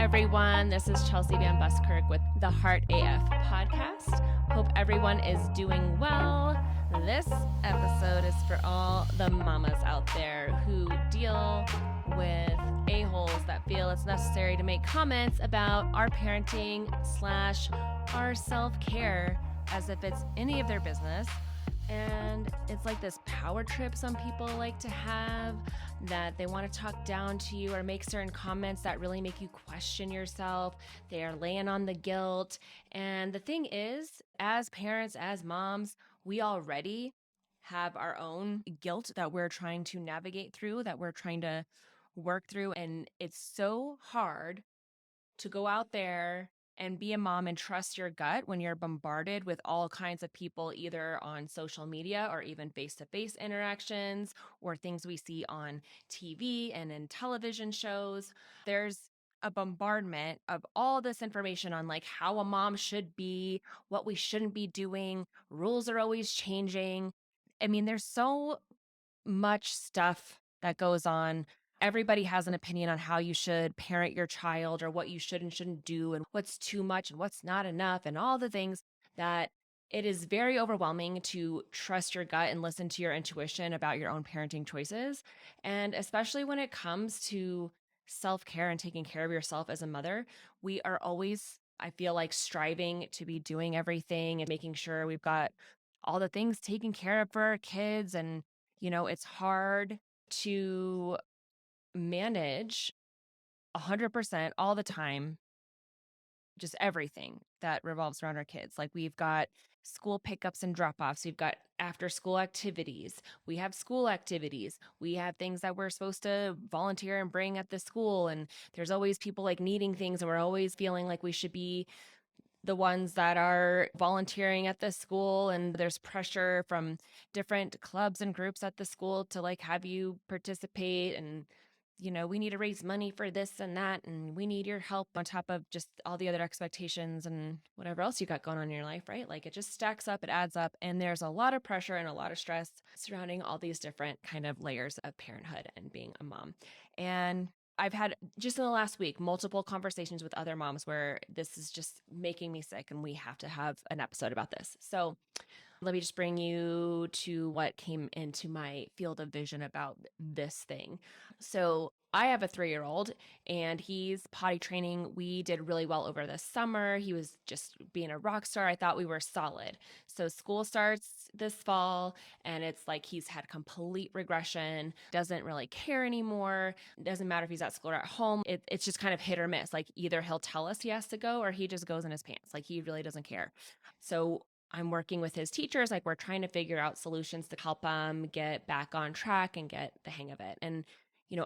everyone. This is Chelsea Van Buskirk with the Heart AF podcast. Hope everyone is doing well. This episode is for all the mamas out there who deal with a-holes that feel it's necessary to make comments about our parenting / our self-care as if it's any of their business. And it's like this power trip some people like to have, that they want to talk down to you or make certain comments that really make you question yourself. They are laying on the guilt. And the thing is, as parents, as moms, we already have our own guilt that we're trying to navigate through, that we're trying to work through. And it's so hard to go out there and be a mom and trust your gut when you're bombarded with all kinds of people, either on social media or even face-to-face interactions or things we see on TV and in television shows. There's a bombardment of all this information on like how a mom should be, what we shouldn't be doing. Rules are always changing. I mean, there's so much stuff that goes on. Everybody has an opinion on how you should parent your child or what you should and shouldn't do and what's too much and what's not enough and all the things that it is very overwhelming to trust your gut and listen to your intuition about your own parenting choices. And especially when it comes to self-care and taking care of yourself as a mother, we are always, I feel like, striving to be doing everything and making sure we've got all the things taken care of for our kids. And, it's hard to manage 100% all the time, just everything that revolves around our kids. Like we've got school pickups and drop-offs. We've got after school activities. We have school activities. We have things that we're supposed to volunteer and bring at the school. And there's always people like needing things. And we're always feeling like we should be the ones that are volunteering at the school, and there's pressure from different clubs and groups at the school to like have you participate. And we need to raise money for this and that, and we need your help on top of just all the other expectations and whatever else you got going on in your life, right? Like it just stacks up, it adds up, and there's a lot of pressure and a lot of stress surrounding all these different kind of layers of parenthood and being a mom. And I've had just in the last week multiple conversations with other moms where this is just making me sick and we have to have an episode about this. So let me just bring you to what came into my field of vision about this thing. So I have a 3-year-old and he's potty training. We did really well over the summer. He was just being a rock star. I thought we were solid. So school starts this fall and it's like he's had complete regression, doesn't really care anymore. Doesn't matter if he's at school or at home. It's just kind of hit or miss. Like either he'll tell us he has to go or he just goes in his pants. Like he really doesn't care. So I'm working with his teachers. Like we're trying to figure out solutions to help him get back on track and get the hang of it. And,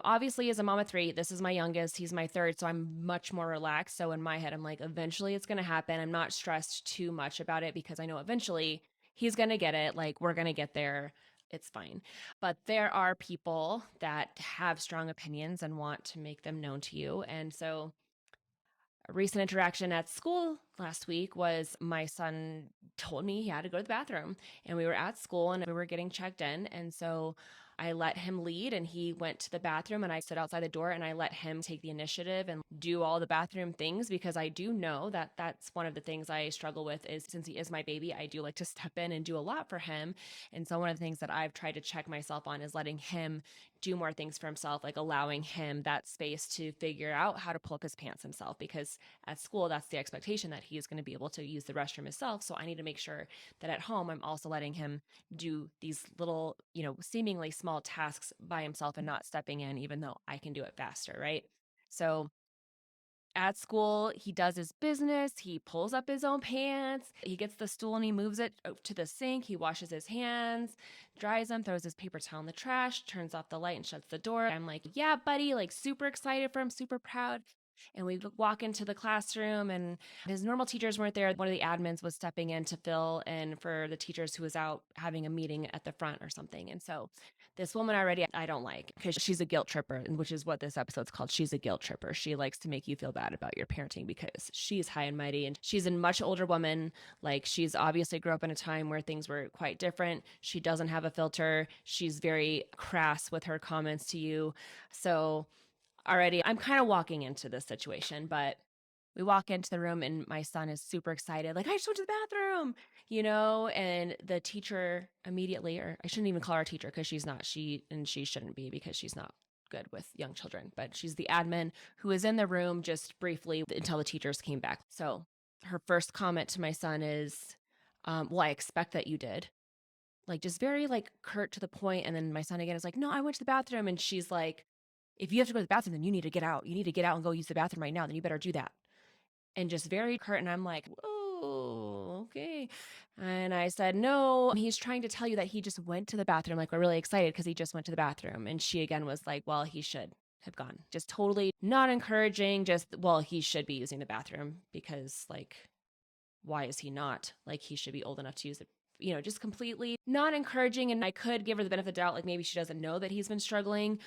obviously as a mom of 3, this is my youngest, he's my 3rd. So I'm much more relaxed. So in my head, I'm like, eventually it's going to happen. I'm not stressed too much about it because I know eventually he's going to get it. Like we're going to get there. It's fine. But there are people that have strong opinions and want to make them known to you. And so a recent interaction at school last week was my son told me he had to go to the bathroom, and we were at school and we were getting checked in. And so I let him lead and he went to the bathroom, and I stood outside the door and I let him take the initiative and do all the bathroom things, because I do know that that's one of the things I struggle with is, since he is my baby, I do like to step in and do a lot for him. And so one of the things that I've tried to check myself on is letting him do more things for himself, like allowing him that space to figure out how to pull up his pants himself, because at school, that's the expectation, that he is going to be able to use the restroom himself. So I need to make sure that at home, I'm also letting him do these little, seemingly small tasks by himself and not stepping in, even though I can do it faster, right? So at school, he does his business. He pulls up his own pants. He gets the stool and he moves it to the sink. He washes his hands, dries them, throws his paper towel in the trash, turns off the light and shuts the door. I'm like, yeah, buddy, like super excited for him, super proud. And we walk into the classroom and his normal teachers weren't there. One of the admins was stepping in to fill in for the teachers who was out having a meeting at the front or something. And so this woman already I don't like, because she's a guilt tripper, which is what this episode's called. She's a guilt tripper. She likes to make you feel bad about your parenting because she's high and mighty and she's a much older woman. Like she's obviously grew up in a time where things were quite different. She doesn't have a filter. She's very crass with her comments to you. So already, I'm kind of walking into this situation, but we walk into the room and my son is super excited. Like, I just went to the bathroom, and the teacher immediately, or I shouldn't even call her a teacher because she's not, she shouldn't be because she's not good with young children, but she's the admin who was in the room just briefly until the teachers came back. So her first comment to my son is, well, I expect that you did. Like, just very like curt to the point. And then my son again is like, no, I went to the bathroom. And she's like, if you have to go to the bathroom, then you need to get out. You need to get out and go use the bathroom right now. Then you better do that. And just very curt. And I'm like, oh, okay. And I said, no, he's trying to tell you that he just went to the bathroom. Like, we're really excited because he just went to the bathroom. And she again was like, well, he should have gone. Just totally not encouraging. Just, well, he should be using the bathroom because, like, why is he not? Like, he should be old enough to use it. Just completely not encouraging. And I could give her the benefit of the doubt, like maybe she doesn't know that he's been struggling.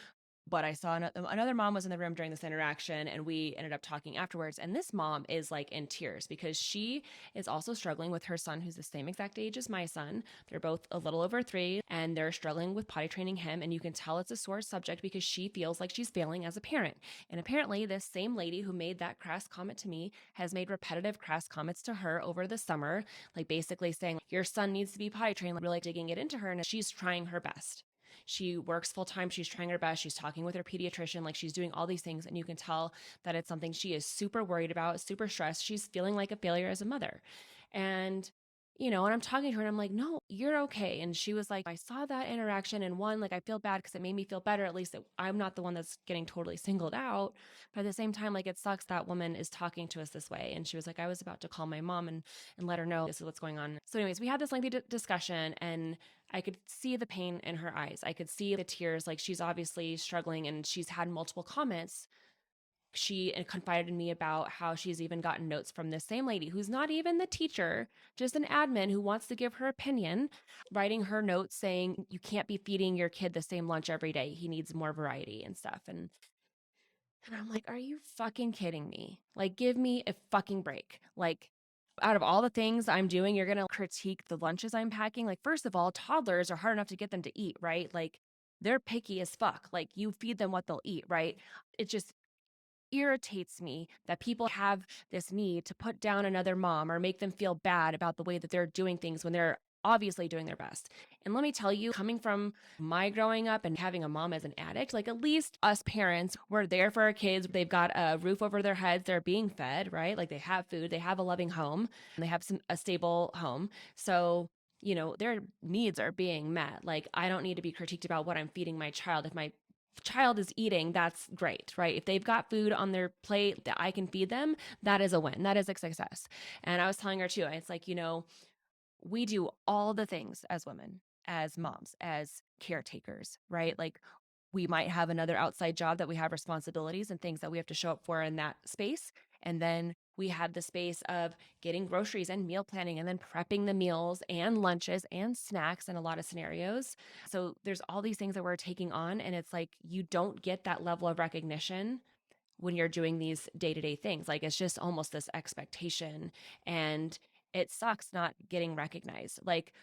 But I saw another mom was in the room during this interaction, and we ended up talking afterwards. And this mom is like in tears because she is also struggling with her son, who's the same exact age as my son. They're both a little over 3, and they're struggling with potty training him. And you can tell it's a sore subject because she feels like she's failing as a parent. And apparently, this same lady who made that crass comment to me has made repetitive crass comments to her over the summer, like basically saying, your son needs to be potty trained, like really digging it into her. And she's trying her best. She works full time. She's trying her best. She's talking with her pediatrician. Like, she's doing all these things. And you can tell that it's something she is super worried about, super stressed. She's feeling like a failure as a mother. And, and I'm talking to her and I'm like, no, you're okay. And she was like, I saw that interaction and one, like, I feel bad because it made me feel better. At least I'm not the one that's getting totally singled out. But at the same time, like, it sucks that woman is talking to us this way. And she was like, I was about to call my mom and let her know this is what's going on. So anyways, we had this lengthy discussion and I could see the pain in her eyes. I could see the tears. Like, she's obviously struggling and she's had multiple comments. She confided in me about how she's even gotten notes from this same lady who's not even the teacher, just an admin who wants to give her opinion, writing her notes saying, you can't be feeding your kid the same lunch every day. He needs more variety and stuff. And I'm like, are you fucking kidding me? Like, give me a fucking break. Like, out of all the things I'm doing, you're going to critique the lunches I'm packing. Like, first of all, toddlers are hard enough to get them to eat, right? Like, they're picky as fuck. Like, you feed them what they'll eat, right? It just irritates me that people have this need to put down another mom or make them feel bad about the way that they're doing things when they're obviously doing their best. And let me tell you, coming from my growing up and having a mom as an addict, like, at least us parents, we're there for our kids. They've got a roof over their heads. They're being fed, right? Like, they have food, they have a loving home, and they have a stable home. So, their needs are being met. Like, I don't need to be critiqued about what I'm feeding my child. If my child is eating, that's great, right? If they've got food on their plate that I can feed them, that is a win. That is a success. And I was telling her too, it's like, we do all the things as women, as moms, as caretakers, right? Like, we might have another outside job that we have responsibilities and things that we have to show up for in that space. And then we have the space of getting groceries and meal planning and then prepping the meals and lunches and snacks in a lot of scenarios. So there's all these things that we're taking on. And it's like, you don't get that level of recognition when you're doing these day-to-day things. Like, it's just almost this expectation. And it sucks not getting recognized. Like,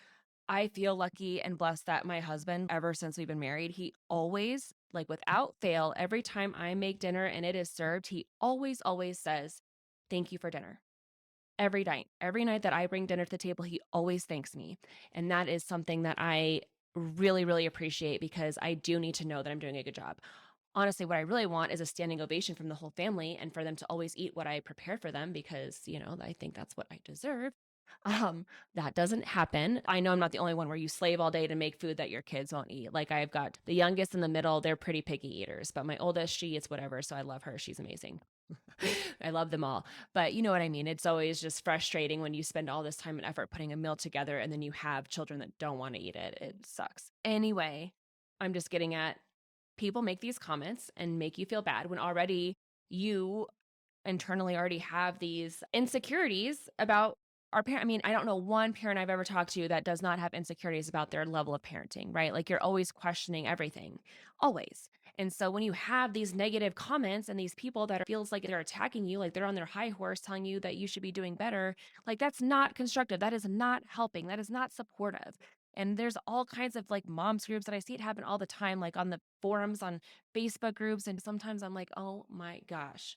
I feel lucky and blessed that my husband, ever since we've been married, he always, like, without fail, every time I make dinner and it is served, he always says, thank you for dinner. Every night that I bring dinner to the table, he always thanks me. And that is something that I really, really appreciate because I do need to know that I'm doing a good job. Honestly, what I really want is a standing ovation from the whole family and for them to always eat what I prepare for them because, I think that's what I deserve. That doesn't happen. I know I'm not the only one where you slave all day to make food that your kids won't eat. Like, I've got the youngest in the middle, they're pretty picky eaters, but my oldest, she eats whatever. So I love her. She's amazing. I love them all. But you know what I mean? It's always just frustrating when you spend all this time and effort putting a meal together and then you have children that don't want to eat it. It sucks. Anyway, I'm just getting at, people make these comments and make you feel bad when already you internally already have these insecurities about our parent. I mean, I don't know one parent I've ever talked to that does not have insecurities about their level of parenting, right? Like, you're always questioning everything, always. And so when you have these negative comments and these people that feels like they're attacking you, like they're on their high horse telling you that you should be doing better, like, that's not constructive. That is not helping. That is not supportive. And there's all kinds of like moms groups that I see it happen all the time, like on the forums, on Facebook groups. And sometimes I'm like, oh my gosh,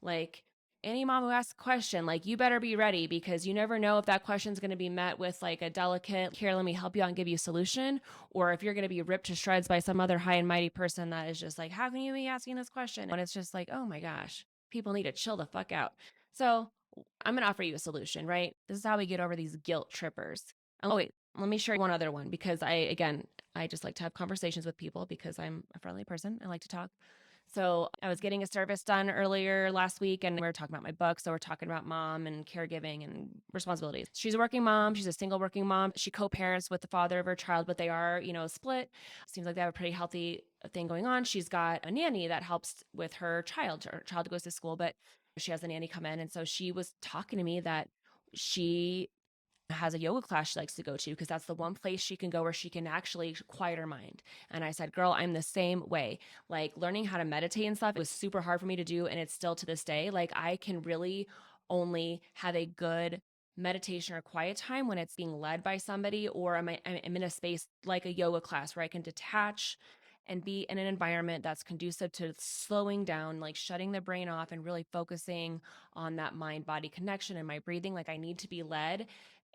like any mom who asks a question, like you better be ready because you never know if that question is going to be met with like a delicate, here, let me help you out and give you a solution. Or if you're going to be ripped to shreds by some other high and mighty person that is just like, how can you be asking this question? And it's just like, oh my gosh, people need to chill the fuck out. So I'm going to offer you a solution, right? This is how we get over these guilt trippers. Oh, wait, let me share one other one because I just like to have conversations with people because I'm a friendly person. I like to talk. So I was getting a service done earlier last week and we were talking about my book. So we're talking about mom and caregiving and responsibilities. She's a working mom. She's a single working mom. She co-parents with the father of her child, but they are, split. Seems like they have a pretty healthy thing going on. She's got a nanny that helps with her child. Her child goes to school, but she has a nanny come in. And so she was talking to me that she has a yoga class she likes to go to because that's the one place she can go where she can actually quiet her mind. And I said, girl, I'm the same way. Like learning how to meditate and stuff was super hard for me to do. And it's still to this day. Like I can really only have a good meditation or quiet time when it's being led by somebody or I'm in a space like a yoga class where I can detach and be in an environment that's conducive to slowing down, like shutting the brain off and really focusing on that mind body connection and my breathing. Like I need to be led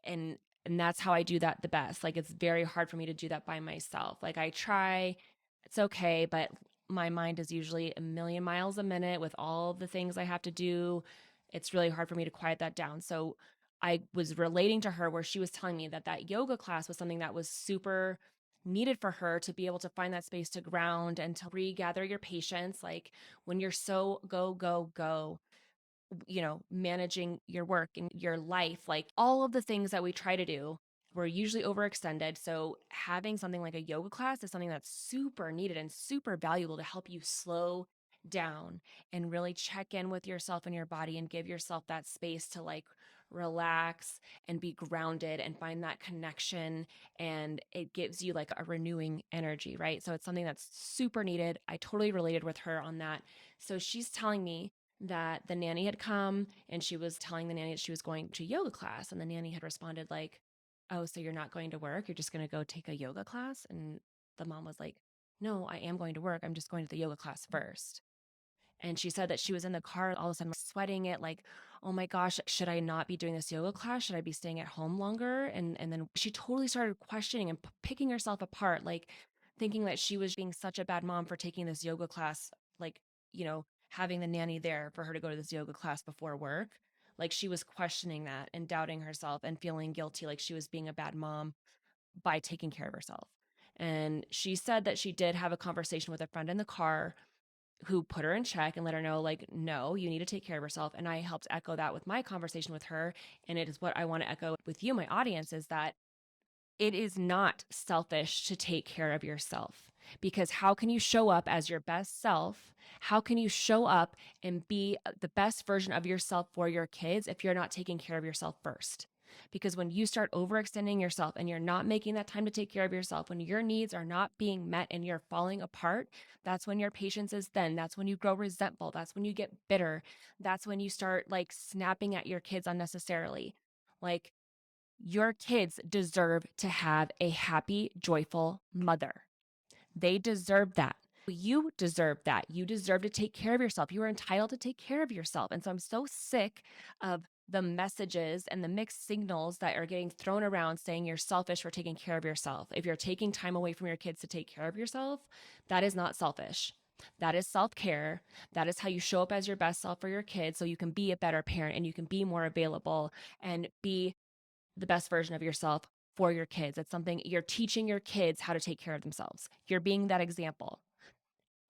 and that's how I do that the best. Like it's very hard for me to do that by myself. Like I try, it's okay, but my mind is usually a million miles a minute with all the things I have to do. It's really hard for me to quiet that down. So I was relating to her where she was telling me that yoga class was something that was super needed for her to be able to find that space to ground and to regather your patience. Like when you're so go, go, go, managing your work and your life, like all of the things that we try to do, we're usually overextended. So having something like a yoga class is something that's super needed and super valuable to help you slow down and really check in with yourself and your body and give yourself that space to like relax and be grounded and find that connection. And it gives you like a renewing energy, right? So it's something that's super needed. I totally related with her on that. So she's telling me that the nanny had come and she was telling the nanny that she was going to yoga class. And the nanny had responded like, oh, so you're not going to work? You're just going to go take a yoga class? And the mom was like, no, I am going to work. I'm just going to the yoga class first. And she said that she was in the car all of a sudden sweating it like, oh my gosh, should I not be doing this yoga class? Should I be staying at home longer? And then she totally started questioning and picking herself apart, like thinking that she was being such a bad mom for taking this yoga class, like, having the nanny there for her to go to this yoga class before work. Like she was questioning that and doubting herself and feeling guilty, like she was being a bad mom by taking care of herself. And she said that she did have a conversation with a friend in the car who put her in check and let her know, like, no, you need to take care of yourself. And I helped echo that with my conversation with her. And it is what I want to echo with you, my audience, is that it is not selfish to take care of yourself because how can you show up as your best self? How can you show up and be the best version of yourself for your kids if you're not taking care of yourself first? Because when you start overextending yourself and you're not making that time to take care of yourself, when your needs are not being met and you're falling apart, that's when your patience is thin. That's when you grow resentful. That's when you get bitter. That's when you start like snapping at your kids unnecessarily. Like, your kids deserve to have a happy, joyful mother. They deserve that. You deserve that. You deserve to take care of yourself. You are entitled to take care of yourself. And so I'm so sick of the messages and the mixed signals that are getting thrown around saying you're selfish for taking care of yourself. If you're taking time away from your kids to take care of yourself, that is not selfish. That is self-care. That is how you show up as your best self for your kids so you can be a better parent and you can be more available and be the best version of yourself for your kids. It's something you're teaching your kids how to take care of themselves. You're being that example.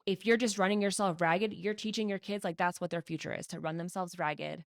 If you're just running yourself ragged, you're teaching your kids like that's what their future is, to run themselves ragged,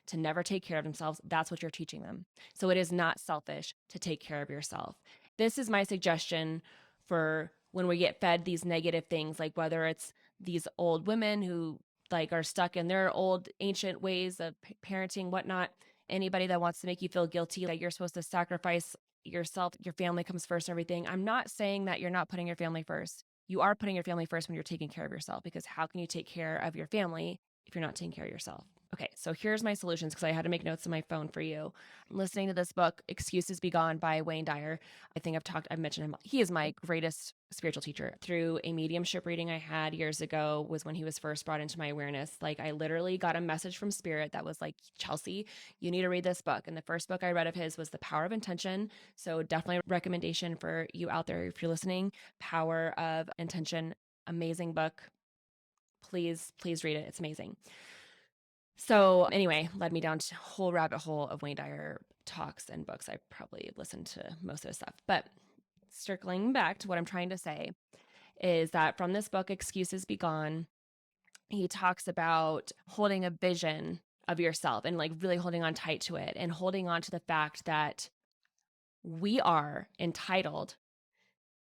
to never take care of themselves. That's what you're teaching them. So it is not selfish to take care of yourself. This is my suggestion for when we get fed these negative things, like whether it's these old women who like are stuck in their old ancient ways of parenting, whatnot. Anybody that wants to make you feel guilty, that you're supposed to sacrifice yourself, your family comes first, everything. I'm not saying that you're not putting your family first. You are putting your family first when you're taking care of yourself, because how can you take care of your family if you're not taking care of yourself? Okay, so here's my solutions because I had to make notes on my phone for you. Listening to this book, Excuses Be Gone by Wayne Dyer. I've mentioned him. He is my greatest spiritual teacher. Through a mediumship reading I had years ago was when he was first brought into my awareness. Like I literally got a message from spirit that was like, Chelsea, you need to read this book. And the first book I read of his was The Power of Intention. So definitely a recommendation for you out there if you're listening. Power of Intention, amazing book. Please read it. It's amazing. So anyway, led me down to a whole rabbit hole of Wayne Dyer talks and books. I probably listened to most of his stuff. But circling back to what I'm trying to say is that from this book, Excuses Be Gone, he talks about holding a vision of yourself and like really holding on tight to it and holding on to the fact that we are entitled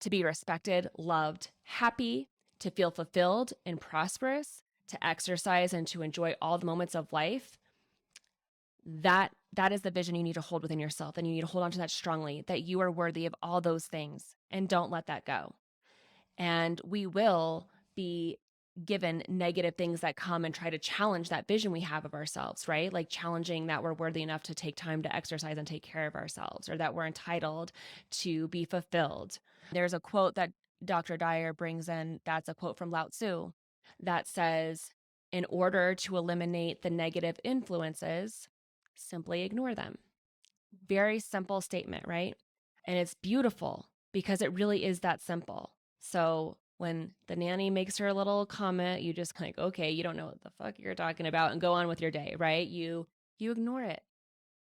to be respected, loved, happy, to feel fulfilled and prosperous, to exercise and to enjoy all the moments of life. That is the vision you need to hold within yourself, and you need to hold on to that strongly, that you are worthy of all those things, and don't let that go. And we will be given negative things that come and try to challenge that vision we have of ourselves, right? Like challenging that we're worthy enough to take time to exercise and take care of ourselves, or that we're entitled to be fulfilled. There's a quote that Dr. Dyer brings in, that's a quote from Lao Tzu, that says, in order to eliminate the negative influences, simply ignore them. Very simple statement, right? And it's beautiful because it really is that simple. So when the nanny makes her little comment, you just like, okay, you don't know what the fuck you're talking about, and go on with your day, right? You ignore it.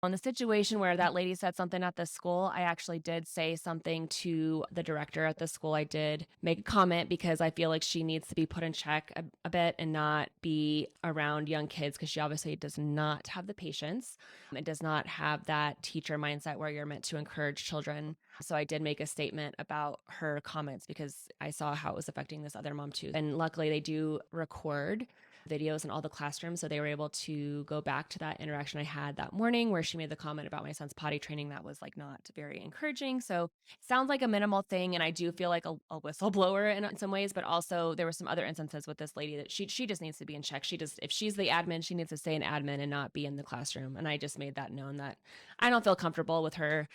On the situation where that lady said something at the school, I actually did say something to the director at the school. I did make a comment because I feel like she needs to be put in check a bit and not be around young kids, because she obviously does not have the patience. It does not have that teacher mindset where you're meant to encourage children. So I did make a statement about her comments because I saw how it was affecting this other mom too. And luckily they do record videos in all the classrooms. So they were able to go back to that interaction I had that morning where she made the comment about my son's potty training that was like not very encouraging. So it sounds like a minimal thing. And I do feel like a whistleblower in some ways, but also there were some other instances with this lady that she just needs to be in check. If she's the admin, she needs to stay an admin and not be in the classroom. And I just made that known that I don't feel comfortable with her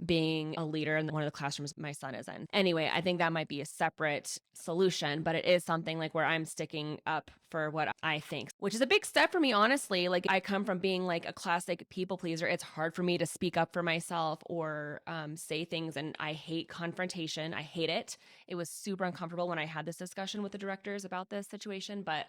being a leader in one of the classrooms my son is in. Anyway, I think that might be a separate solution, but it is something like where I'm sticking up for what I think, which is a big step for me, honestly. Like I come from being like a classic people pleaser. It's hard for me to speak up for myself or say things, and I hate confrontation. I hate it. It was super uncomfortable when I had this discussion with the directors about this situation, but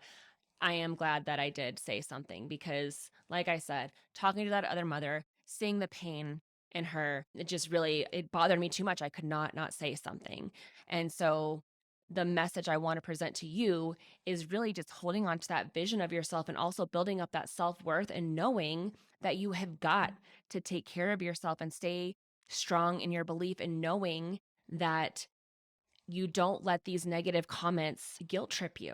I am glad that I did say something because, like I said, talking to that other mother, seeing the pain in her, it bothered me too much. I could not say something. And so the message I want to present to you is really just holding on to that vision of yourself and also building up that self-worth and knowing that you have got to take care of yourself and stay strong in your belief, and knowing that you don't let these negative comments guilt trip you.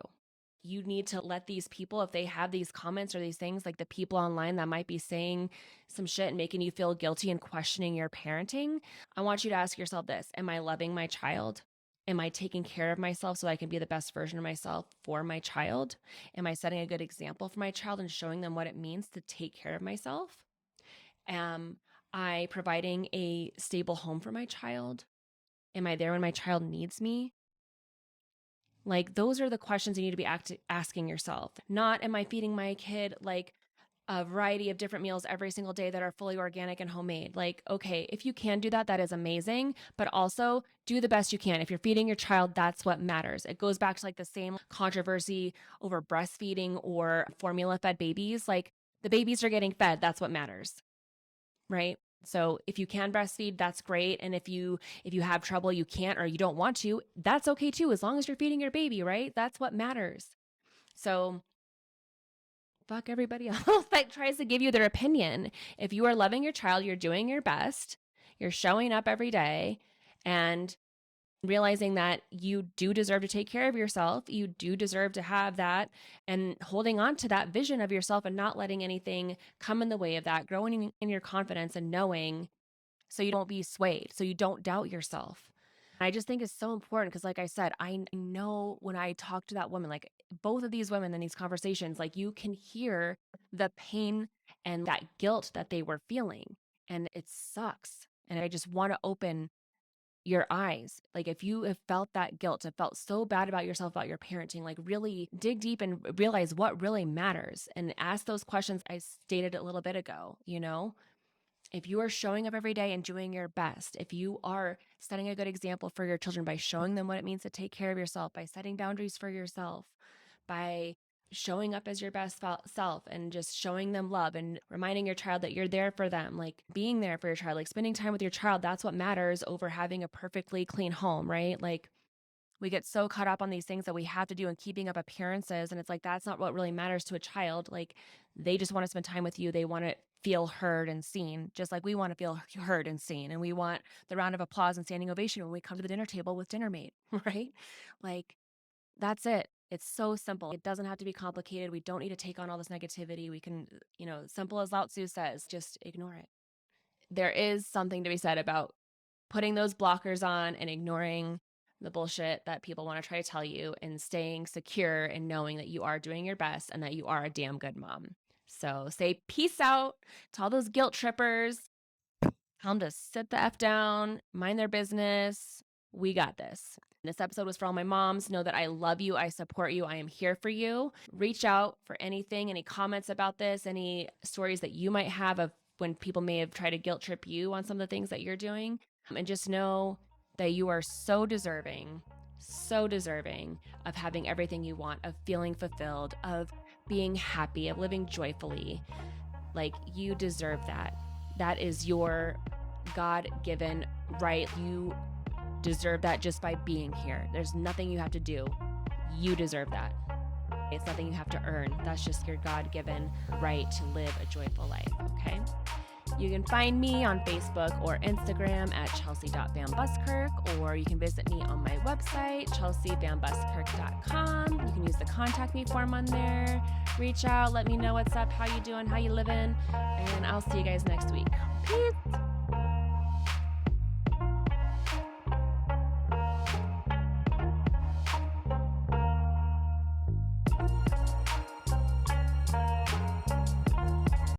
You need to let these people, if they have these comments or these things, like the people online that might be saying some shit and making you feel guilty and questioning your parenting, I want you to ask yourself this: am I loving my child? Am I taking care of myself so I can be the best version of myself for my child? Am I setting a good example for my child and showing them what it means to take care of myself? Am I providing a stable home for my child? Am I there when my child needs me? Like, those are the questions you need to be asking yourself. Not, am I feeding my kid like a variety of different meals every single day that are fully organic and homemade? Like, okay, if you can do that, that is amazing. But also do the best you can. If you're feeding your child, that's what matters. It goes back to like the same controversy over breastfeeding or formula fed babies. Like, the babies are getting fed. That's what matters, right? So if you can breastfeed, that's great. And if you have trouble, you can't, or you don't want to, that's okay too, as long as you're feeding your baby, right? That's what matters. So fuck everybody else that tries to give you their opinion. If you are loving your child, you're doing your best, you're showing up every day, and realizing that you do deserve to take care of yourself. You do deserve to have that, and holding on to that vision of yourself and not letting anything come in the way of that, growing in your confidence and knowing, so you don't be swayed, so you don't doubt yourself. I just think it's so important because, like I said, I know when I talk to that woman, like both of these women in these conversations, like you can hear the pain and that guilt that they were feeling. And it sucks. And I just want to open your eyes. Like if you have felt that guilt, have felt so bad about yourself, about your parenting, like really dig deep and realize what really matters and ask those questions I stated a little bit ago, if you are showing up every day and doing your best, if you are setting a good example for your children by showing them what it means to take care of yourself, by setting boundaries for yourself, by showing up as your best self and just showing them love and reminding your child that you're there for them, like being there for your child, like spending time with your child, that's what matters over having a perfectly clean home, right? Like we get so caught up on these things that we have to do and keeping up appearances. And it's like, that's not what really matters to a child. Like they just want to spend time with you. They want to feel heard and seen, just like we want to feel heard and seen. And we want the round of applause and standing ovation when we come to the dinner table with dinner mate, right? Like that's it. It's so simple. It doesn't have to be complicated. We don't need to take on all this negativity. We can, simple as Lao Tzu says, just ignore it. There is something to be said about putting those blockers on and ignoring the bullshit that people want to try to tell you and staying secure and knowing that you are doing your best and that you are a damn good mom. So say peace out to all those guilt trippers. Tell them to sit the F down, mind their business. We got this. This episode was for all my moms. Know that I love you. I support you. I am here for you. Reach out for anything, any comments about this, any stories that you might have of when people may have tried to guilt trip you on some of the things that you're doing. And just know that you are so deserving of having everything you want, of feeling fulfilled, of being happy, of living joyfully. Like you deserve that. That is your God-given right. You deserve that just by being here. There's nothing you have to do. You deserve that. It's nothing you have to earn. That's just your God-given right to live a joyful life, okay? You can find me on Facebook or Instagram at chelsea.vanbuskirk, or you can visit me on my website, chelseavanbuskirk.com. You can use the contact me form on there. Reach out, let me know what's up, how you doing, how you living, and I'll see you guys next week. Peace.